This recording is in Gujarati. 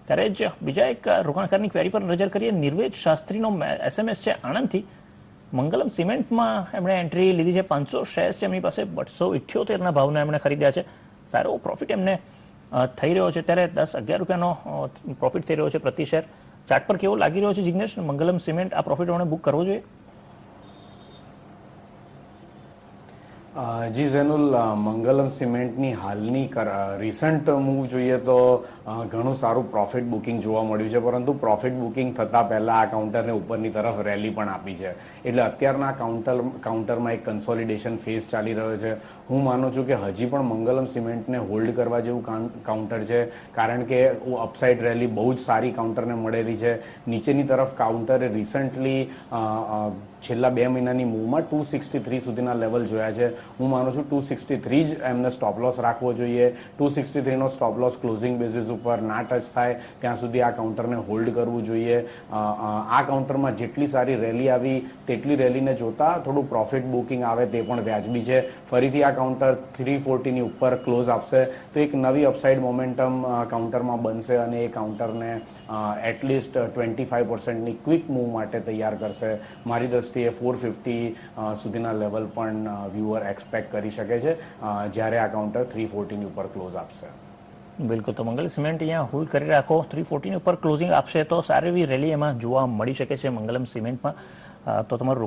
ત્યારે જ બીજા એક રોકાણકારની ક્વેરી પર નજર કરીએ. નિર્વેદ શાસ્ત્રીનો SMS છે આણંદથી. મંગલમ સિમેન્ટમાં એમણે એન્ટ્રી લીધી છે. 500 શેર્સ છે એમની પાસે. 278ના ભાવના એમણે ખરીદ્યા છે. સારો પ્રોફિટ એમને થઈ રહ્યો છે. ત્યારે 10-11 રૂપિયાનો પ્રોફિટ થઈ રહ્યો છે પ્રતિ શેર. ચાર્ટ પર કેવો લાગી રહ્યો છે જિગ્નેશ? મંગલમ સિમેન્ટ આ પ્રોફિટ એમણે બુક કરવો જોઈએ? જી ઝેનુલ, મંગલમ સિમેન્ટની હાલની રિસન્ટ મૂવ જોઈએ તો ઘણું સારું પ્રોફિટ બુકિંગ જોવા મળ્યું છે, પરંતુ પ્રોફિટ બુકિંગ થતાં પહેલાં આ કાઉન્ટરને ઉપરની તરફ રેલી પણ આપી છે. એટલે અત્યારના કાઉન્ટરમાં એક કન્સોલિડેશન ફેઝ ચાલી રહ્યો છે. હું માનું છું કે હજી પણ મંગલમ સિમેન્ટને હોલ્ડ કરવા જેવું કાઉન્ટર છે, કારણ કે અપસાઇડ રેલી બહુ જ સારી કાઉન્ટરને મળેલી છે. નીચેની તરફ કાઉન્ટરે રિસન્ટલી છેલ્લા 2 મહિનાની મૂવમાં 263 સુધીના લેવલ જોયા છે. હું માનું છું 263 જ એમને સ્ટોપ લોસ રાખવો જોઈએ. 263નો સ્ટોપ લોસ ક્લોઝિંગ બેઝિસ ઉપર ના ટચ થાય ત્યાં સુધી આ કાઉન્ટરને હોલ્ડ કરવું જોઈએ. આ કાઉન્ટરમાં જેટલી સારી રેલી આવી તેટલી રેલીને જોતા થોડું પ્રોફિટ બુકિંગ આવે તે પણ વ્યાજબી છે. ફરીથી આ કાઉન્ટર 340ની ઉપર ક્લોઝ આપશે તો એક નવી અપસાઇડ મોમેન્ટમ કાઉન્ટરમાં બનશે અને એ કાઉન્ટરને એટલીસ્ટ 25%ની ક્વિક મૂવ માટે તૈયાર કરશે. મારી દ્રષ્ટિએ 450 સુધીના લેવલ પણ વ્યુઅર એક્સપેક્ટ કરી શકે છે જ્યારે આ કાઉન્ટર 340ની ઉપર ક્લોઝ આપશે. બિલકુલ. તો મંગલ સિમેન્ટ અહીંયા હોલ્ડ કરી રાખો. 340ની ઉપર ક્લોઝિંગ આપશે તો સારી એવી રેલી એમાં જોવા મળી શકે છે મંગલમ સિમેન્ટમાં. તો તમારું